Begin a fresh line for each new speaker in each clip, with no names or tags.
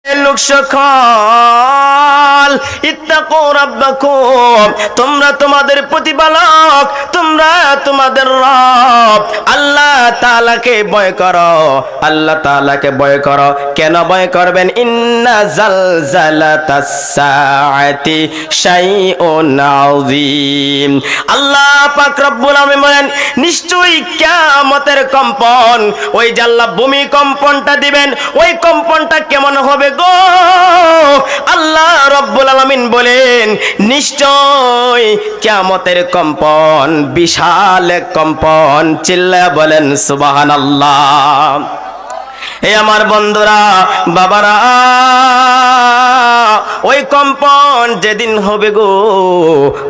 লোক সকল ইত্তাকু রাব্বাকুম, তোমরা তোমাদের প্রতিপালক, তোমরা তোমাদের রব আল্লাহ তাআলাকে ভয় করো, আল্লাহ তাআলাকে ভয় করো। কেন ভয় করবেন? ইন্না জালজালাতাস সাআতি শাইউন আযীম। আল্লাহ পাক রব্বুল আলামিন বলেন, নিশ্চয়ই কিয়ামতের কম্পন, ওই যে আল্লাহ ভূমিকম্পনটা দিবেন, ওই কম্পনটা কেমন হবে গো? আল্লাহ রব্বুল আলামিন বলেন, নিশ্চয় কিয়ামতের কম্পন বিশাল এক কম্পন। চিল্লায়া বলেন সুবহানাল্লাহ। এই আমার বন্ধুরা, বাবারা, ওই কম্পন যেদিন হবে গো,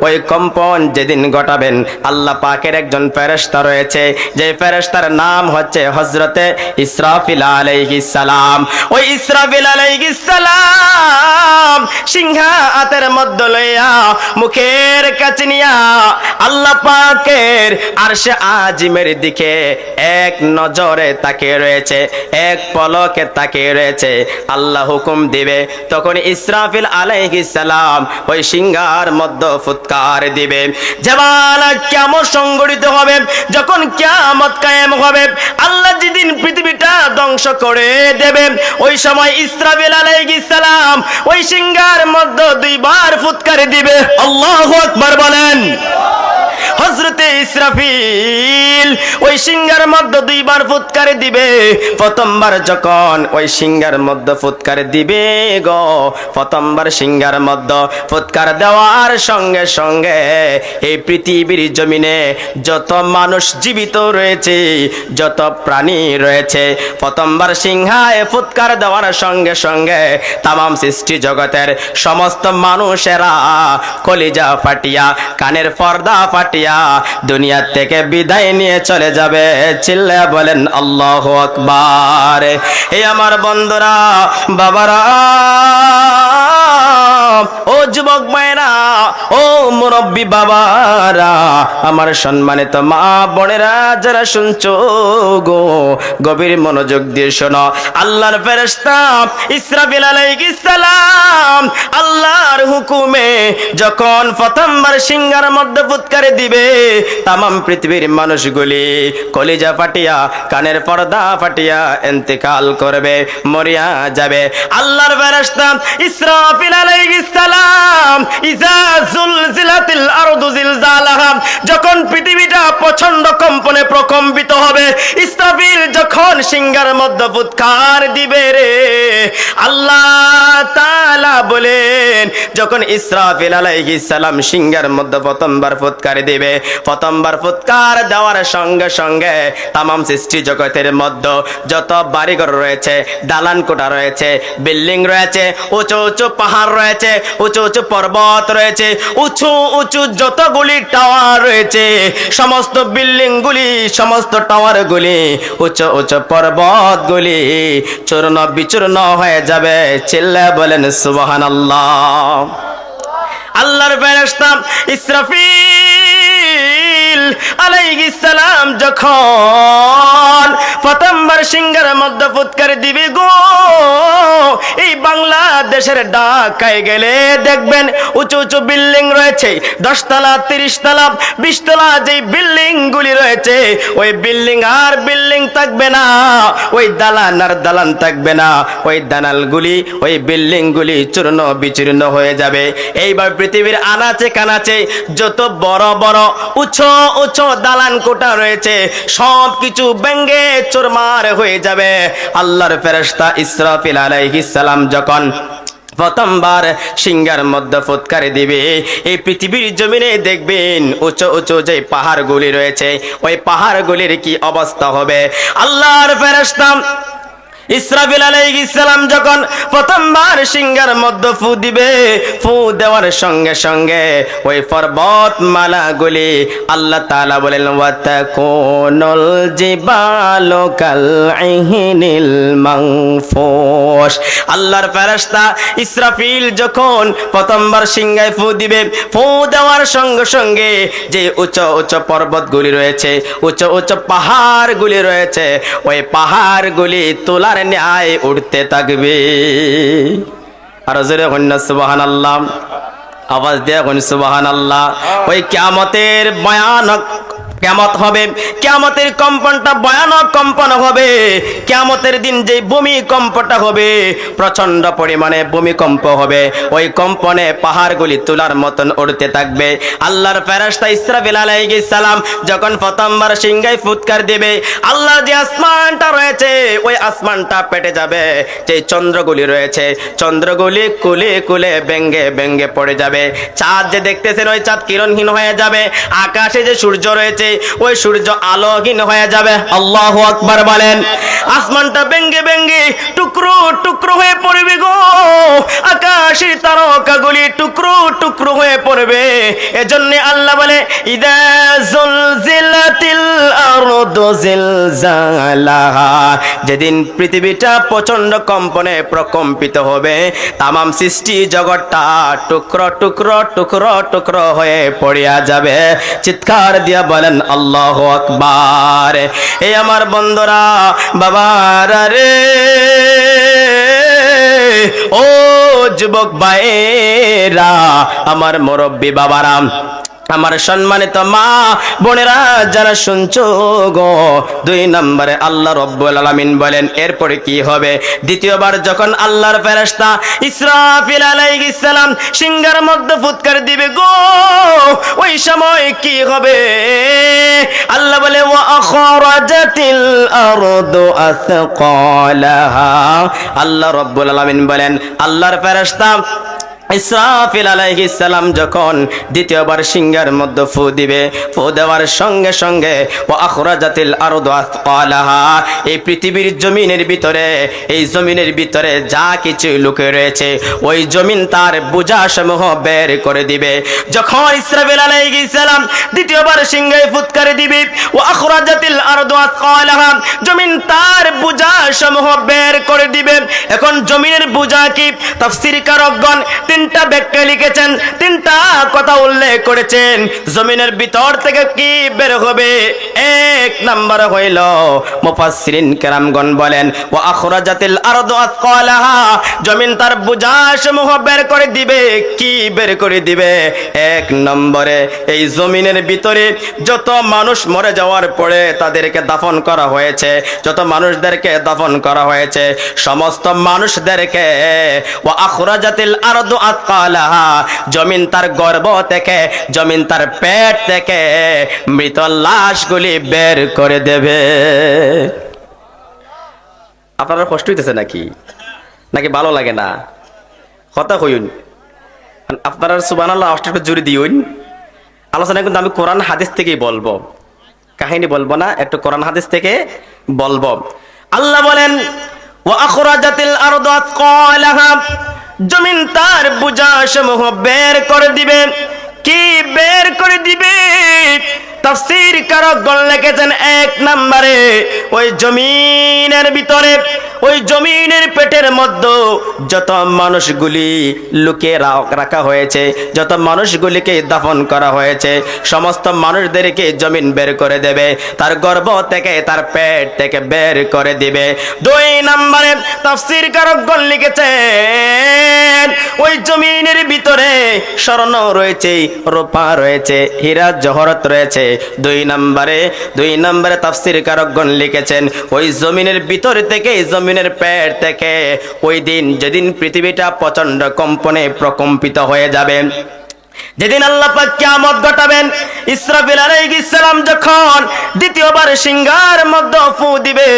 ওই কম্পন যেদিন ঘটাবেন, আল্লাহ পাকের একজন ফেরেশতা রয়েছে, যে ফেরেশতার নাম হচ্ছে হযরতে ইসরাফিল আলাইহিস সালাম। ওই ইসরাফিল আলাইহিস সালাম সিংহা হাতের মধ্যে লইয়া, মুখের কাছে নিয়া আল্লাহ পাকের আরশে আজিমের দিকে এক নজরে তাকিয়ে রয়েছে, এক পলকে তাকিয়ে রয়েছে। আল্লাহ হুকুম দিবে, তখন ইসরাফিল আলাইহিস সালাম ওই সিংহার মধ্যে ফুৎকার দিবে। যেবার কিয়ামত সংঘটিত হবে, যখন কিয়ামত কায়েম হবে, আল্লাহ যেদিন পৃথিবীটা ধ্বংস করে দেবে, ওই সময় ইসরাফিল আলাইহিস সালাম ওই সিংহার মধ্যে দুইবার ফুৎকার দিবে। আল্লাহু আকবার বলেন। হযরতে ইসরাফিল ওই সিংহার মধ্যে দুইবার ফুৎকার দিবে। প্রথমবার যখন ওই সিংহার মধ্যে ফুৎকার দিবে গো, প্রথমবার সিংহার মধ্যে ফুৎকার দেওয়ার সঙ্গে সঙ্গে এই পৃথিবীর জমিনে যত মানুষ জীবিত রয়েছে, যত প্রাণী রয়েছে, প্রথমবার সিংহায় ফুৎকার দেওয়ার সঙ্গে সঙ্গে তামাম সৃষ্টি জগতের সমস্ত মানুষেরা কলিজা ফাটিয়া, কানের পর্দা ফাটিয়া দুনিয়া থেকে বিদায় নিয়ে চলে যাবে। চিল্লায়া বলেন আল্লাহু আকবার। এই আমার বন্ধুরা, বাবারা, ও যুবক ভাইরা, ও মুরব্বী বাবারা, আমার সম্মানিত মা বোনেরা যারা শুনছো গো, গভীর মনোযোগ দিয়ে শোনো। আল্লাহর ফেরেশতা ইসরাফিল আলাইহিস সালাম আল্লাহর হুকুমে যখন প্রথমবার সিংহার মধ্যে ফুৎকার দিবে, তামাম পৃথিবীর মানুষগুলি কলিজা ফাটিয়া, কানের পর্দা ফাটিয়া ইন্তেকাল করবে, মরিয়া যাবে। আল্লাহর ফেরেশতা ইসরাফিল আলাইহিস সালাম ইজা জুলজিলাতিল আরদু জিলজালাহা, যখন পৃথিবীটা প্রচন্ড কম্পনে প্রকম্পিত হবে, ইসরাফিল যখন সিংহার মধ্যে ফুৎকার দিবে রে, আল্লাহ তাআলা বলেন, যখন ইসরাফিল আলাইহিস সালাম সিংহার মধ্যে প্রথমবার ফুৎকার দিবে, প্রথমবার ফুৎকার দেওয়ার সঙ্গে সঙ্গে তামাম সৃষ্টি জগতের মধ্যে যত বাড়িঘর রয়েছে, দালান কোঠা রয়েছে, বিল্ডিং রয়েছে, উঁচু উঁচু পাহাড় রয়েছে, উঁচু উঁচু পর্বত রয়েছে, উঁচু উঁচু যতগুলি টাওয়ার রয়েছে, সমস্ত বিল্ডিং গুলি, সমস্ত টাওয়ার গুলি, উঁচু উঁচু পর্বত গুলি চূর্ণ বিচূর্ণ হয়ে যাবে। চিল্লায়া বলেন সুবহানাল্লাহ। আল্লাহর ফেরেশতা ইসরাফিল আলাইহিস সালাম যখন প্রথমবার সিংহার মধ্যে ফুৎকার দিবে গো, এই বাংলাদেশের ঢাকায় গেলে দেখবেন উঁচু উঁচু বিল্ডিং রয়েছে, 10 তলা, 30 তলা, 20 তলা যে বিল্ডিং গুলি রয়েছে, ওই বিল্ডিং আর বিল্ডিং থাকবে না, ওই দালান আর দালান থাকবে না, ওই দালানগুলি, ওই বিল্ডিং গুলি চূর্ণ বিচূর্ণ হয়ে যাবে। এইবার পৃথিবীর আনাচে কানাচে যত বড় বড় উঁচু উঁচু দালান কোঠা রয়েছে, সব কিছু ভেঙে চুরমার হয়ে যাবে। আল্লাহর ফেরেশতা ইসরাফিল আলাইহিস সালাম যখন প্রথমবার সিংহার মধ্যে ফুৎকার দিবে, এই পৃথিবীর জমিনে দেখবেন উঁচু উঁচু যে পাহাড়গুলি রয়েছে, ওই পাহাড়গুলির কি অবস্থা হবে। আল্লাহর ফেরেশতা ইসরাফিল আলাইহিস সালাম যখন প্রথমবার সিংহার মধ্যে ফু দিবে, ফু দেওয়ার সঙ্গে সঙ্গে ওই পর্বতমালাগুলি আল্লাহ তাআলা বলেন ওয়াতাকুনুল জিবালু কাল ইহনিল মানফুশ। আল্লাহর ফেরেশতা ইসরাফিল যখন প্রথমবার সিংহায় ফু দিবে, ফু দেওয়ার সঙ্গে সঙ্গে যে উঁচু উঁচু পর্বতগুলি রয়েছে, উঁচু উঁচু পাহাড়গুলি রয়েছে, ওই পাহাড়গুলি তোলার ন্যায় উঠতে থাকবে। আর জোরে কন্যা সুবহানাল্লাহ, আওয়াজ দিয়ে কোন সুবহানাল্লাহ। ওই কিয়ামতের ভয়ানক কিয়ামত হবে, কিয়ামতের কম্পনটা ভয়ানক কম্পন হবে। কিয়ামতের দিন যে ভূমিকম্পটা হবে, প্রচন্ড পরিমাণে ভূমিকম্প হবে। ওই কম্পনে পাহাড়গুলি তুলার মতন উড়তে থাকবে। আল্লাহর ফেরেশতা ইসরাফিল আলাইহিস সালাম যখন প্রথমবার সিংহায় ফুৎকার দিবে, আল্লাহর যে আসমানটা রয়েছে ওই আসমানটা পেটে যাবে। যে চন্দ্রগুলি রয়েছে চন্দ্রগুলি কুলে কুলে ভেঙ্গে ভেঙ্গে পড়ে যাবে। চাঁদ যে দেখতেছেন ওই চাঁদ কিরণহীন হয়ে যাবে। আকাশে যে সূর্য রয়েছে ওই সূর্য আলোহীন হয়ে যাবে। আল্লাহু আকবার বলেন। আসমানটা ভেঙ্গে ভেঙ্গে টুকরো টুকরো হয়ে পড়বে গো। আকাশের তারকাগুলি টুকরো টুকরো হয়ে পড়বে। এজন্য আল্লাহ বলে ইদা জুলজিলাতিল আরদু জিলজালাহা, যেদিন পৃথিবীটা প্রচন্ড কম্পনে প্রকম্পিত হবে, তামাম সৃষ্টি জগৎটা টুকরো টুকরো টুকরো টুকরো হয়ে পড়িয়া যাবে। চিৎকার দিয়া বলেন আল্লাহু আকবার। এই আমার বন্ধুরা বাবারা রে, ও যুবক ভাইরা, আমার মুরব্বী বাবারা, আমার সম্মানিত মা বোনেরা যারা শুনছো গো, 2 নম্বরে আল্লাহ রাব্বুল আলামিন বলেন এরপরে কি হবে। দ্বিতীয়বার যখন আল্লাহর ফেরেশতা ইসরাফিল আলাইহিস সালাম সিংহার মধ্যে ফুৎকার দিবে গো, ওই সময় কি হবে? আল্লাহ বলে ওয়া আখরাজাতিল আরদু আসকালাহা। আল্লাহ রাব্বুল আলামিন বলেন আল্লাহর ফেরেশতা ইসরাফিল আলাইহিস সালাম যখন দ্বিতীয়বার সিংহার মধ্যে ফু দিবে, ফু দেওয়ার সঙ্গে সঙ্গে ওয়া আখরাজাতিল আরদু আসকালাহা, এই পৃথিবীর জমিনের ভিতরে, এই জমিনের ভিতরে যা কিছু লুকে রয়েছে ওই জমিন তার বোঝাসমূহ বের করে দিবে। যখন ইসরাফিল আলাইহিস সালাম দ্বিতীয়বার সিংহায় ফুৎকার দিবে, ওয়া আখরাজাতিল আরদু আসকালাহা, জমিন তার বোঝাসমূহ বের করে দিবে। এখন জমিনের বোঝা কি? তাফসীরকারগণ 3টা ব্যাখ্যা লিখেছেন, 3টা কথা উল্লেখ করেছেন। জমিনের ভিতর থেকে কি বের হবে? 1 নাম্বার হইল মুফাসসিরিন কেরামগণ বলেন ওয়া আখরাজাতিল আরদু আসকালাহা, জমিন তার বোঝাসমূহ বের করে দিবে। কি বের করে দিবে? 1 নম্বরে এই জমিনের ভিতরে যত মানুষ মরে যাওয়ার পরে তাদেরকে দাফন করা হয়েছে, যত মানুষদেরকে দাফন করা হয়েছে, সমস্ত মানুষদেরকে ওয়া আখরাজাতিল আরদু আসকালাহা, জমিন তার গর্ভ থেকে, জমিন তার পেট থেকে মৃত লাশগুলি বের করে দেবে। আপনারা কষ্ট হইতেছে নাকি? নাকি ভালো লাগে না? কথা কইুন আপনারা সুবহানাল্লাহ আওয়াজটা জোরে দিউন। আলোচনা কিন্তু আমি কোরআন হাদিস থেকেই বলবো, কাহিনী বলবো না, একটু কোরআন হাদিস থেকে বলবো। আল্লাহ বলেন ওয়া আখরাজাতিল আরদু আসকালাহা, জমিন তার বোঝাসমূহ বের করে দিবে। কি বের করে দিবে? তাফসীরকারগণ লিখেছেন 1 নম্বরে ওই জমিনের ভিতরে, ওই জমিনের পেটের মধ্যে যত মানুষগুলি লুকিয়ে রাখা হয়েছে, যত মানুষগুলিকে দাফন করা হয়েছে, সমস্ত মানুষদেরকে জমিন বের করে দেবে, তার গর্ভ থেকে, তার পেট থেকে বের করে দিবে। 2 নম্বরে তাফসীরকারগণ লিখেছেন ওই জমিনের ভিতরে স্বর্ণ রয়েছে, রূপা রয়েছে, হীরা জহরত রয়েছে। 2 নম্বরে তাফসীরকারগণ লিখেছেন ওই জমিনের ভিতর থেকে, জমিনের পেট থেকে ওই দিন যেদিন পৃথিবীটা প্রচন্ড কম্পনে প্রকম্পিত হয়ে যাবে, যেদিন আল্লাহ পাক কিয়ামত ঘটাবেন, ইসরাফিল আলাইহিস সালাম যখন দ্বিতীয়বার সিংহার মধ্যে ফু দিবে,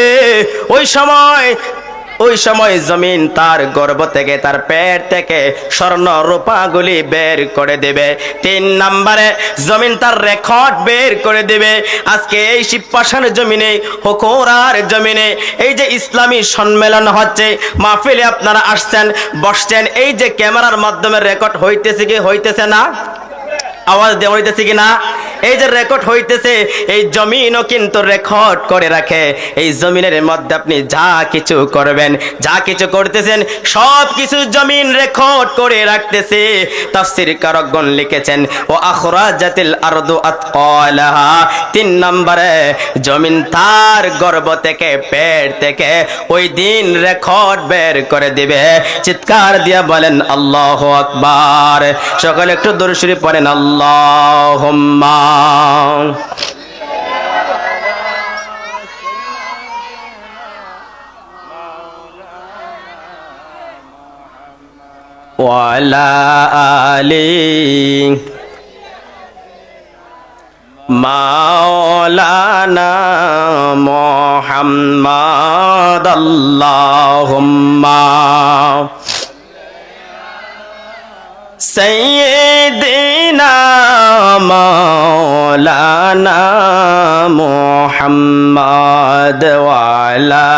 ওই সময় জমিন তার গর্ভ থেকে, তার পেট থেকে স্বর্ণ রূপাগুলি বের করে দেবে। 3 নম্বরে জমিন তার রেকর্ড বের করে দেবে। আজকে এই শিবপাশার জমিনে, হকুরার জমিনে এই যে ইসলামী সম্মেলন হচ্ছে, মাহফিলে আপনারা আসছেন, বসছেন, এই যে ক্যামেরার মাধ্যমে রেকর্ড হইতেছে কি হইতেছে না? আওয়াজ দেওয়া হইতেছে কি না? এই যে রেকর্ড হইতেছে, এই জমিনও কিন্তু রেকর্ড করে রাখে। এই জমিনের মধ্যে আপনি যা কিছু করবেন, যা কিছু করতেছেন, সব কিছু জমিন রেকর্ড করে রাখতেছে। তাফসীর কারকগণ লিখেছেন ও আখরাজাতিল আরদু আতকালাহা, 3 নম্বরে জমিন তার গর্ভ থেকে, পেট থেকে ওই দিন রেকর্ড বের করে দিবে। চিৎকার দিয়া বলেন আল্লাহু আকবার। সকলে একটু দরুদ শরীফ পড়েন আল্লাহুম্মা ওয়ালা আলি মাওলানা মুহাম্মাদ আল্লাহুম্মা সাইয়্যিদিনা মাওলানা মুহাম্মাদ ওয়ালা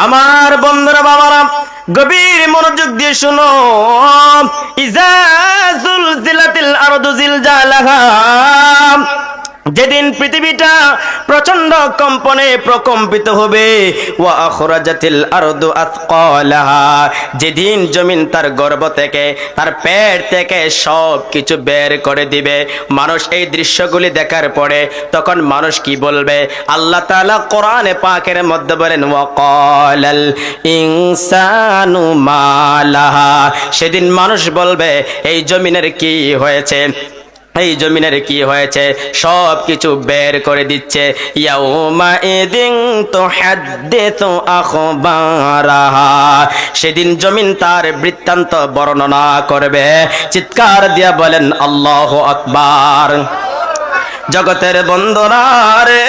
আমার বন্ধুরা বাবারা গভীর মনোযোগ দিয়ে শুনো। ইজা জুলজিলাতিল আরদু জিলজালাহা, যেদিন পৃথিবীটা প্রচন্ড কম্পনে প্রকম্পিত হবে। ওয়া আখরাজাতিল আরদু আতকালাহা, যেদিন জমিন তার গর্ভ থেকে, তার পেট থেকে সব কিছু বের করে দিবে। মানুষ এই দৃশ্যগুলি দেখার পরে তখন মানুষ কি বলবে? আল্লাহ তাআলা কোরআনে পাকের মধ্যে বলেন ওয়া ক্বালাল ইনসানু মা লাহা, সেদিন মানুষ বলবে এই জমিনের কি হয়েছে, এই জমিনের কি হয়েছে, সব কিছু বের করে দিচ্ছে। ইয়াউমা ইদিন তুহাদ্দিসু আখবারাহা, সেদিন জমিন তার বৃত্তান্ত বর্ণনা করবে। চিৎকার দিয়া বলেন আল্লাহু আকবার। জগতের বন্ধুরা রে,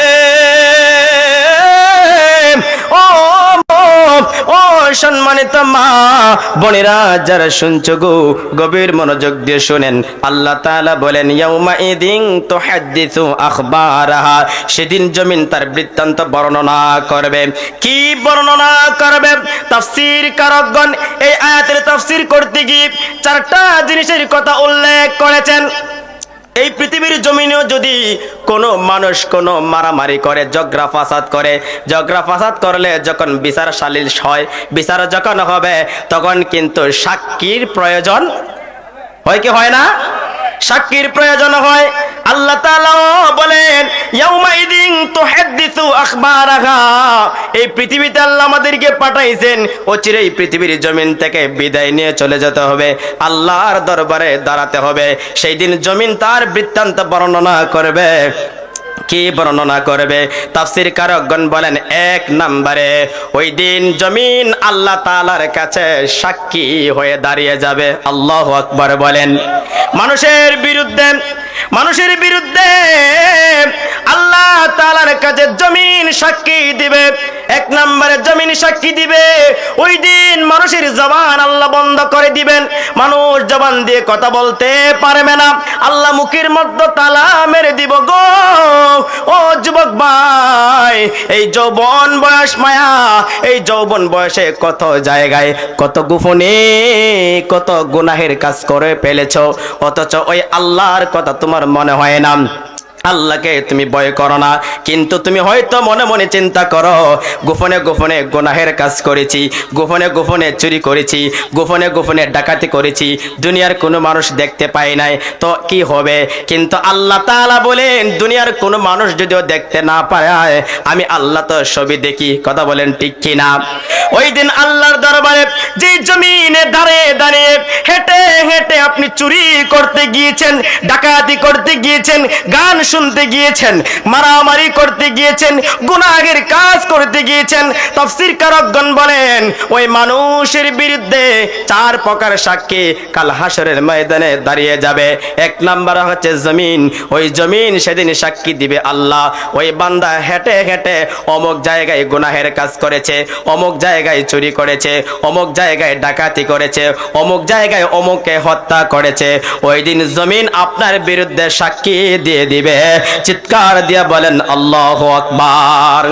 ও সম্মানিত মা বোনেরা যারা শুনছো গো, গভীর মনোযোগ দিয়ে শুনেন। আল্লাহ তাআলা বলেন ইয়াউমা ইদিন তুহাদ্দিসু আখবারাহা, সেদিন জমিন তার বৃত্তান্ত বর্ণনা করবে। কি বর্ণনা করবে? তাফসীর কারকগণ এই আয়াতের তাফসীর করতে গিয়ে 4টা জিনিসের কথা উল্লেখ করেছেন। এই পৃথিবীর জমিনেও যদি কোনো মানুষ কোনো মারামারি করে, ঝগড়া ফাসাদ করে, ঝগড়া ফাসাদ করলে যখন বিচার সালিস হয়, বিচার যখন হবে তখন কিন্তু সাক্ষীর প্রয়োজন হয় কি হয় না? সাক্ষীর প্রয়োজন হয়। আল্লাহ তাআলা বলেন ইয়াউমা ইদিন তুহাদ্দিসু আখবারাহা, এই পৃথিবীতে আল্লাহ আমাদেরকে পাঠাইছেন, অচিরেই পৃথিবীর জমিন থেকে বিদায় নিয়ে চলে যেতে হবে, আল্লাহর দরবারে দাঁড়াতে হবে। সেই দিন জমিন তার বৃত্তান্ত বর্ণনা করবে। কি বর্ণনা করবে? তাফসীর কারকগণ বলেন 1 নম্বরে ওই দিন জমিন আল্লাহ তাআলার কাছে সাক্ষী হয়ে দাঁড়িয়ে যাবে। আল্লাহু আকবার বলেন। মানুষের বিরুদ্ধে আল্লাহ তাআলার কাছে জমিন সাক্ষী দিবে। 1 নম্বরে জমিন সাক্ষী দিবে। ওই দিন মানুষের জবান আল্লাহ বন্ধ করে দিবেন। মানুষ জবান দিয়ে কথা বলতে পারবে না। আল্লাহ মুখের মধ্যে তালা মেরে দিব গো। ও যুবক ভাই, এই যৌবন বয়স মায়া, এই যৌবন বয়সে কত জায়গায় কত গোপনে কত গুনাহের কাজ করে ফেলেছো, অথচ ওই আল্লাহর কথা তোমার মনে হয় না। আল্লাহকে তুমি ভয় করো না, কিন্তু তুমি হয়তো মনে মনে চিন্তা করো গোপনে গোপনে গুনাহের কাজ করেছি, গোপনে গোপনে চুরি করেছি, গোপনে গোপনে ডাকাতি করেছি, দুনিয়ার কোনো মানুষ দেখতে পায় নাই, তো কি হবে? কিন্তু আল্লাহ তাআলা বলেন দুনিয়ার কোনো মানুষ যদিও দেখতে না পায়, আমি আল্লাহ তো সবই দেখি। কথা বলেন ঠিক কি না? ওই দিন আল্লাহর দরবারে যে জমিনে দাঁড়িয়ে দাঁড়িয়ে হেঁটে হেঁটে আপনি চুরি করতে গিয়েছেন, ডাকাতি করতে গিয়েছেন, গান শুনতে গিয়েছেন, মারামারি করতে গিয়েছেন, গুনাহের কাজ করতে গিয়েছেন, তাফসীর কারকগণ বলেন ওই মানুষের বিরুদ্ধে 4 প্রকার সাক্ষী কাল হাসরের ময়দানে দাঁড়িয়ে যাবে। 1 নাম্বার হচ্ছে জমিন। ওই জমিন সেদিন সাক্ষী দিবে আল্লাহ ওই বান্দা হেঁটে হেঁটে অমুক জায়গায় গুনাহের কাজ করেছে, অমুক জায়গায় চুরি করেছে, অমুক জায়গায় ডাকাতি করেছে, অমুক জায়গায় অমুককে হত্যা করেছে। ওই দিন জমিন আপনার বিরুদ্ধে সাক্ষী দিয়ে দিবে। চিৎকার দিয়ে বলেন আল্লাহু আকবার।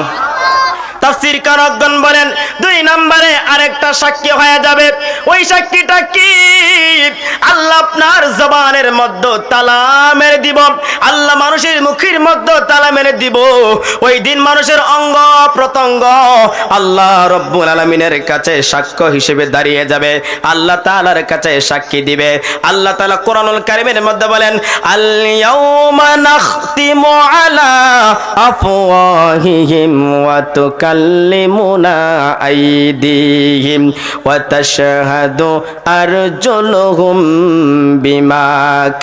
তাফসীরকারগণ বলেন 2 নম্বরে আরেকটা সাক্ষী হয়ে যাবে। ওই সাক্ষীটা কি? আল্লাহ আপনার জবানের মধ্যে তালা মেরে দিব, আল্লাহ মানুষের মুখের মধ্যে তালা মেরে দিব। ওই দিন মানুষের অঙ্গ প্রত্যঙ্গ আল্লাহ রব্বুল আলামিনের কাছে সাক্ষ্য হিসেবে দাঁড়িয়ে যাবে, আল্লাহ তাআলার কাছে সাক্ষী দিবে। আল্লাহ তাআলা কোরআনুল কারীমের মধ্যে বলেন, আল ইয়াউমা নাখতিমু আলা আফওয়াহিহিম ওয়া তুকাল্লিমুনা আইদিহিম ওয়া তাশহাদু আরজুলুহুম বিমা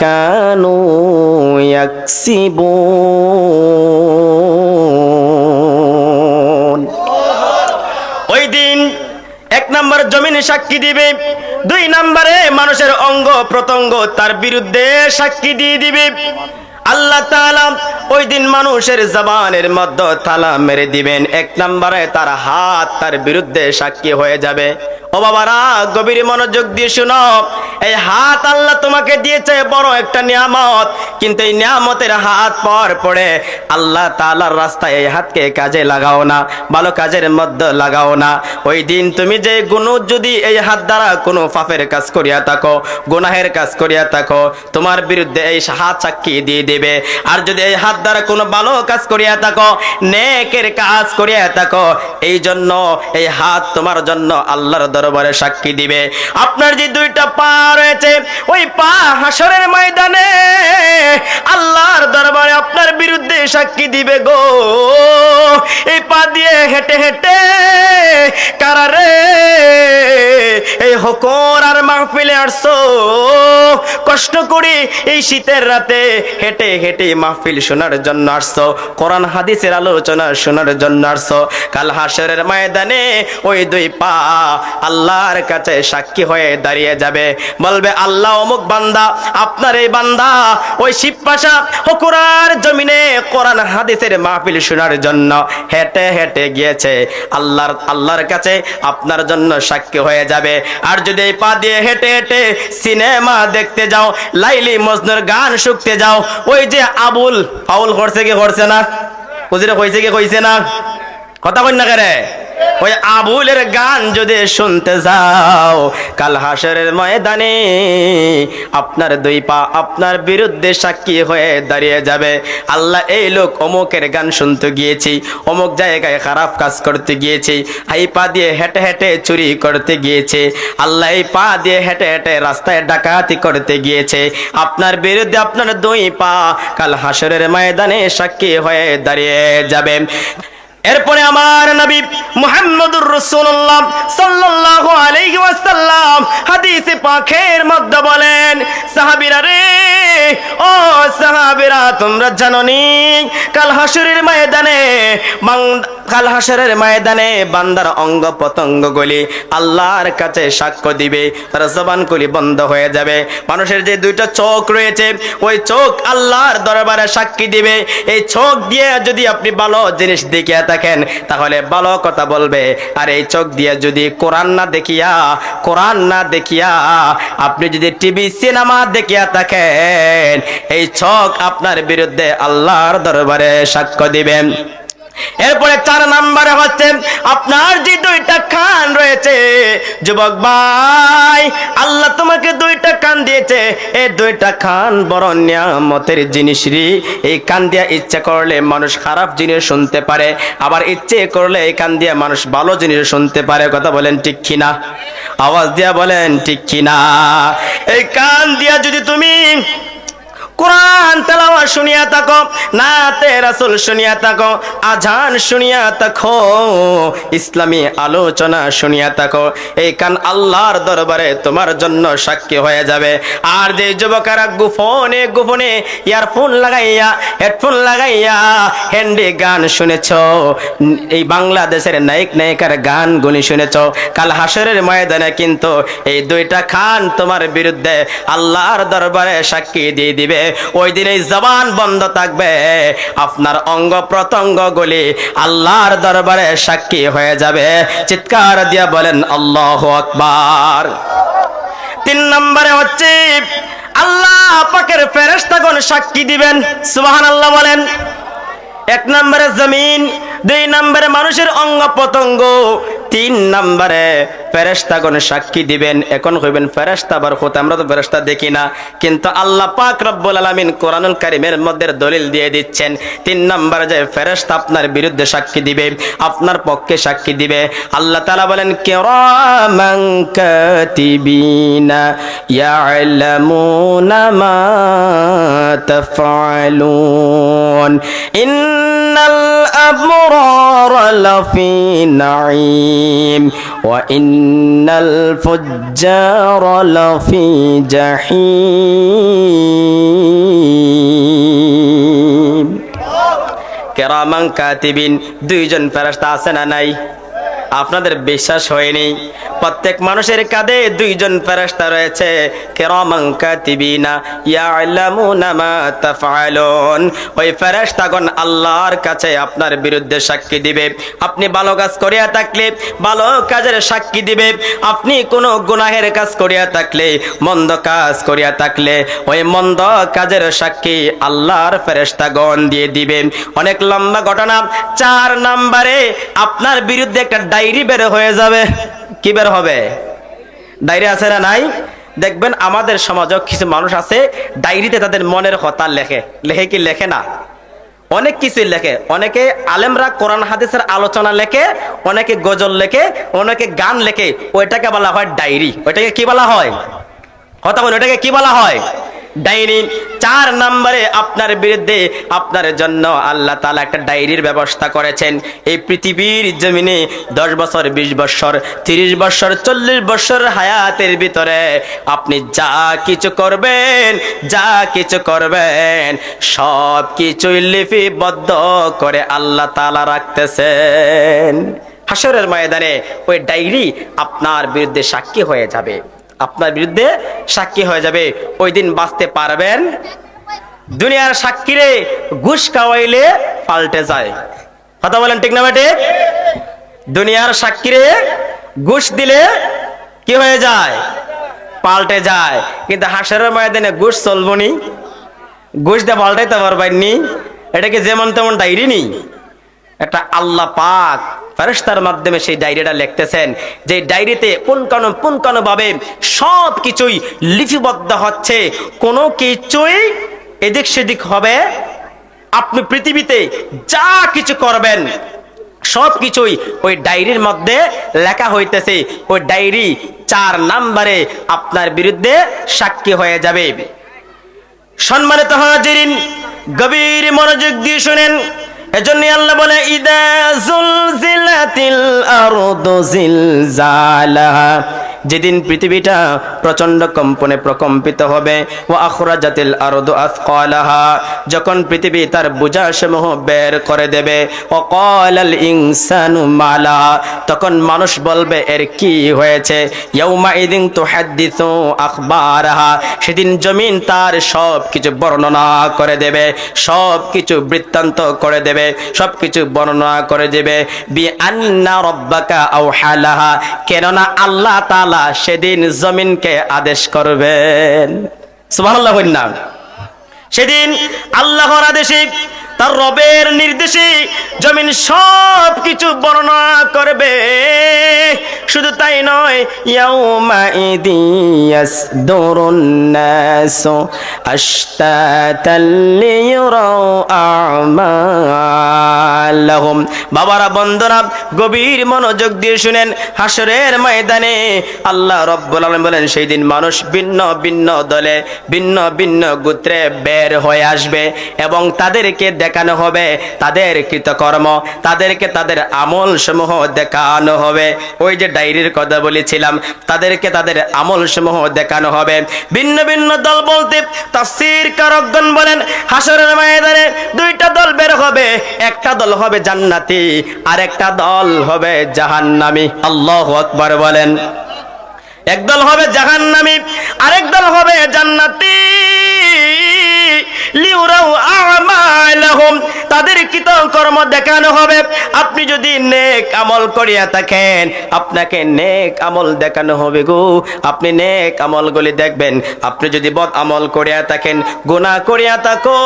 কানু ইয়াকসিবুন। ওই দিন 1 নম্বর জমিনে সাক্ষী দিবে, 2 নম্বরে মানুষের অঙ্গ প্রত্যঙ্গ তার বিরুদ্ধে সাক্ষী দিয়ে দিবে। আল্লাহ তাআলা ওই দিন মানুষের জবানের মধ্যে তালা মেরে দিবেন। 1 নম্বরে তার হাত তার বিরুদ্ধে সাক্ষী হয়ে যাবে। ও বাবারা, গভীর মনোযোগ দিয়ে শুনো, এই হাত আল্লাহ তোমাকে দিয়েছে বড় একটা নিয়ামত, কিন্তু এই নিয়ামতের হাত পাওয়ার পরে আল্লাহ তাআলার রাস্তায় এই হাতকে কাজে লাগাও না, ভালো কাজের মধ্যে লাগাও না। ওই দিন তুমি যে যদি এই হাত দ্বারা কোনো পাপের কাজ করিয়া থাকো, গুনাহের কাজ করিয়া থাকো, তোমার বিরুদ্ধে এই হাত সাক্ষী দিয়ে দিবে। আর যদি এই হাত দ্বারা কোনো ভালো কাজ করিয়া থাকো, নেকের কাজ করিয়া থাকো, এই জন্য এই হাত তোমার জন্য আল্লাহর দরবারে সাক্ষী দিবে। আপনার যে 2টা পা রয়েছে, ওই পা হাসরের ময়দানে আল্লাহর দরবারে আপনার বিরুদ্ধে সাক্ষী দিবে গো। এই পা দিয়ে হেঁটে হেঁটে কারারে এই হকর আর মাহফিলে আসছো, কষ্ট করে এই শীতের রাতে হেঁটে হেঁটে মাহফিল শোনার জন্য আসছো, কোরআন হাদিসের আলোচনা শোনার জন্য আসছো। কাল হাসরের ময়দানে ওই 2 পা আল্লাহর কাছে সাক্ষী হয়ে দাঁড়িয়ে যাবে, বলবে, আল্লাহ অমুক বান্দা, আপনার এই বান্দা ওই শিবপাশা হকুরার জমিনে কোরআন হাদিসের মাহফিল শোনার জন্য হেঁটে হেঁটে গিয়েছে, আল্লাহর কাছে আপনার জন্য সাক্ষী হয়ে যাবে। আর যদি এই পা দিয়ে হেঁটে হেঁটে সিনেমা দেখতে যাও, লাইলি মজনুর গান শুনতে যাও, ওই যে আবুল ফাউল করছে কি করছে না, হুজুরে কইছে কি কইছে না, কথা কই না কেরে, ওই আবুলের গান যদি শুনতে যাও, কাল হাসরের ময়দানে আপনার 2 পা আপনার বিরুদ্ধে সাক্ষী হয়ে দাঁড়িয়ে যাবে। আল্লাহ, এই লোক অমুকের গান শুনতে গিয়েছি, অমুক জায়গায় খারাপ কাজ করতে গিয়েছি, এই পা দিয়ে হেঁটে হেঁটে চুরি করতে গিয়েছে, আল্লাহ এই পা দিয়ে হেঁটে হেঁটে রাস্তায় ডাকাতি করতে গিয়েছে, আপনার বিরুদ্ধে আপনার 2 পা কাল হাসরের ময়দানে সাক্ষী হয়ে দাঁড়িয়ে যাবে। এরপরে আমার নবী মুহাম্মদুর রাসূলুল্লাহ সাল্লাল্লাহু আলাইহি ওয়াসাল্লাম হাদিসে পাকের মধ্যে বলেন, সাহাবীরা রে, ও সাহাবীরা, তোমরা জানো নি কাল হাসরের ময়দানে বান্দার অঙ্গ প্রত্যঙ্গ গুলি আল্লাহর কাছে সাক্ষ্য দিবে, তার জবান গুলি বন্ধ হয়ে যাবে। মানুষের যে 2টা চোখ রয়েছে, ওই চোখ আল্লাহর দরবারে সাক্ষী দিবে। এই চোখ দিয়ে যদি আপনি ভালো জিনিস দেখিয়া থাকেন, তাহলে ভালো কথা বলবে। আর এই চোখ দিয়ে যদি কোরআন না দেখিয়া আপনি যদি টিভি সিনেমা দেখিয়া থাকেন, এই চোখ আপনার বিরুদ্ধে আল্লাহর দরবারে সাক্ষ্য দিবেন। এরপরে 4 নম্বরে হচ্ছে আপনার যে 2টা কান রয়েছে, যুবক ভাই, আল্লাহ তোমাকে 2টা কান দিয়েছে, এই 2টা কান বড় নিয়ামতের জিনিস রে। এই কান দিয়া ইচ্ছা করলে মানুষ খারাপ জিনিস শুনতে পারে, আবার ইচ্ছে করলে এই কান দিয়া মানুষ ভালো জিনিস শুনতে পারে। কথা বলেন ঠিক কিনা, আওয়াজ দিয়া বলেন ঠিক কিনা। এই কান দিয়া যদি তুমি কোরআন তেলাওয়াত শুনিয়া থাকো, নাতে রাসূল শুনিয়া থাকো, আজান শুনিয়া থাকো, ইসলামী আলোচনা শুনিয়া থাকো, এই কান আল্লাহর দরবারে তোমার জন্য সাক্ষী হয়ে যাবে। আর যে যুবকেরা গোপনে ইয়ারফোন লাগাইয়া, হেডফোন লাগাইয়া হ্যান্ডে গান শুনেছ, এই বাংলাদেশের নায়িকার গানগুলি শুনেছ, কাল হাসরের ময়দানে কিন্তু এই 2টা কান তোমার বিরুদ্ধে আল্লাহর দরবারে সাক্ষী দিয়ে দিবে। ওই দিন এই জবান বন্ধ থাকবে, আপনার অঙ্গ প্রত্যঙ্গ গুলি আল্লাহর দরবারে সাক্ষী হয়ে যাবে। চিৎকার দিয়া বলেন আল্লাহু আকবার। 3 নম্বরে হচ্ছে আল্লাহ পাকের ফেরেশতাগণ সাক্ষী দিবেন। সুবহানাল্লাহ বলেন। এক নম্বরে জমিন, 2 নম্বরে মানুষের অঙ্গ প্রত্যঙ্গ, 3 নম্বরে ফেরেশতাগণ সাক্ষী দিবেন। এখন কইবেন ফেরেশতা বরকত, আমরা তো ফেরেশতা দেখি না, কিন্তু আল্লাহ পাক রব্বুল আলামিন কোরআনুল কারীমের মধ্যে দলিল দিয়ে দিচ্ছেন 3 নম্বরে যে ফেরেশতা আপনার বিরুদ্ধে সাক্ষী দিবে, আপনার পক্ষে সাক্ষী দিবে। আল্লাহ তাআলা বলেন কিরামান কাতিবিনা ইয়ালামুনা মা তাফআলুন ইন্নাল আবরারা লাফি নাঈম ওয়া ইন্নাল ফুজ্জারা লাফি জাহিম। কিরামান কাতিবিন, 2 জন ফেরেশতা আছে না নাই? আপনাদের বিশ্বাস হয়নি? প্রত্যেক মানুষের কাঁধে 2 জন ফেরেশতা রয়েছে। কিরামান কাতিবিনা ইয়ালামুনা মা তাফআলুন। ওই ফেরেশতাগণ আল্লাহর কাছে আপনার বিরুদ্ধে সাক্ষী দিবে। আপনি ভালো কাজ করিয়া থাকলে ভালো কাজের সাক্ষী দিবে, আপনি কোনো গুনাহের কাজ করিয়া থাকলে, মন্দ কাজ করিয়া থাকলে ওই মন্দ কাজের সাক্ষী আল্লাহর ফেরেশতাগণ দিয়ে দিবে। অনেক লম্বা ঘটনা। 4 নম্বরে আপনার বিরুদ্ধে একটা ডায়েরি বের হয়ে যাবে। কি বের হবে? ডায়েরি আছে না নাই? দেখবেন আমাদের সমাজে কিছু মানুষ আছে ডায়েরিতে তাদের মনের কথা লেখে। লেখে কি লেখে না? অনেক কিছু লেখে। অনেকে আলেমরা কোরআন হাদিসের আলোচনা লেখে, অনেকে গজল লেখে, অনেকে গান লেখে। ওইটাকে বলা হয় ডায়েরি। ওইটাকে কি বলা হয়? কথা বলুন, ওইটাকে কি বলা হয়? ডায়েরি। 4 নম্বরে আপনার বিরুদ্ধে আপনার জন্য আল্লাহ তাআলা একটা ডায়েরির ব্যবস্থা করেছেন। এই পৃথিবীর জমিনে 10 বছর, 20 বছর, 30 বছর, 40 বছর হায়াতের ভিতরে আপনি যা কিছু করবেন, যা কিছু করবেন সব কিছুই লিপিবদ্ধ করে আল্লাহ তাআলা রাখতেছেন। হাসরের ময়দানে ওই ডায়েরি আপনার বিরুদ্ধে সাক্ষী হয়ে যাবে, আপনার বিরুদ্ধে সাক্ষী হয়ে যাবে। ওই দিন বাঁচতে পারবেন? দুনিয়ার সাক্ষীরে ঘুষ খাওয়াইলে পাল্টে যায়। কথা বলেন ঠিক না বেটে? দুনিয়ার সাক্ষীরে ঘুষ দিলে কি হয়ে যায়? পাল্টে যায়। কিন্তু হাসরের ময়দানে ঘুষ চলবো নি? ঘুষ দিয়ে পাল্টাইতে পারবেননি। এটা কি যেমন তেমন ডায়েরি নি, একটা আল্লাহ পাক ফেরেশতার মাধ্যমে সেই ডায়েরিটা লিখতেছেন। যে ডায়েরিতে পুঙ্খানুপুঙ্খানুভাবে সব কিছুই লিপিবদ্ধ হচ্ছে। কোনো কিছুই এদিক সেদিক হবে। আপনি পৃথিবীতে যা কিছু করবেন সব কিছুই ওই ডায়েরির মধ্যে লেখা হইতেছে। ওই ডায়েরি 4 নম্বরে আপনার বিরুদ্ধে সাক্ষী হয়ে যাবে। সম্মানিত হাজিরিন, গভীর মনোযোগ দিয়ে শুনেন। এজন্য আল্লাহ বলে ইদা জুলজিলাতিল আরদু জিলজালাহা, যেদিন পৃথিবীটা প্রচন্ড কম্পনে প্রকম্পিত হবে। ওয়া আখরাজাতিল আরদু আথকালাহা, যখন পৃথিবী তার বোঝাসমূহ বের করে দেবে। ওয়া ক্বালাল ইনসানু মালা, তখন মানুষ বলবে এর কি হয়েছে। ইয়াউমা ইদিন তুহাদ্দিসু আখবারাহা, সেদিন জমিন তার সব কিছু বর্ণনা করে দেবে, সব কিছু বৃত্তান্ত করে দেবে, সব কিছু বর্ণনা করে দেবে। বিআন্না রাব্বাকা আওহালাহা, কেননা আল্লাহ তাআলা সেদিন জমিনকে আদেশ করবেন। সুবহানাল্লাহ। সেদিন আল্লাহর আদেশে, তার রবের নির্দেশে জমিন সব কিছু বর্ণনা করবে। শুধু তাই নয়, ইয়াউমা ইদি ইয়াসদুরুন নাসু আশতাতাল লিয়ুরাউ আমালাহুম। বাবারা, বন্ধুরা, গভীর মনোযোগ দিয়ে শুনেন। হাসরের ময়দানে আল্লাহ রব্বুল আলামিন বলেন সেই দিন মানুষ ভিন্ন ভিন্ন দলে, ভিন্ন ভিন্ন গোত্রে বের হয়ে আসবে এবং তাদেরকে দেখানো হবে তাদের কৃতকর্ম, তাদেরকে তাদের আমল সমূহ দেখানো হবে। ওই যে ডায়েরির কথা বলেছিলাম, তাদেরকে তাদের আমল সমূহ দেখানো হবে। ভিন্ন ভিন্ন দল বলতে তাফসীর কারকগণ বলেন হাসরের ময়দানে 2টা দল বের হবে। একটা দল হবে জান্নাতি, আর একটা দল হবে জাহান্নামী। আল্লাহু আকবার বলেন। এক দল হবে জাহান্নামী, আরেক দল হবে জান্নাতি। লিউরাউ আমালাহুম, তাদের কৃতকর্ম আমল দেখানো হবে। আপনি যদি নেক আমল করিয়া থাকেন, আপনাকে নেক আমল দেখানো হবে গো। আপনি নেক আমলগুলি দেখবেন। আপনি যদি বদ আমল করিয়া থাকেন, গুনাহ করিয়া থাকো,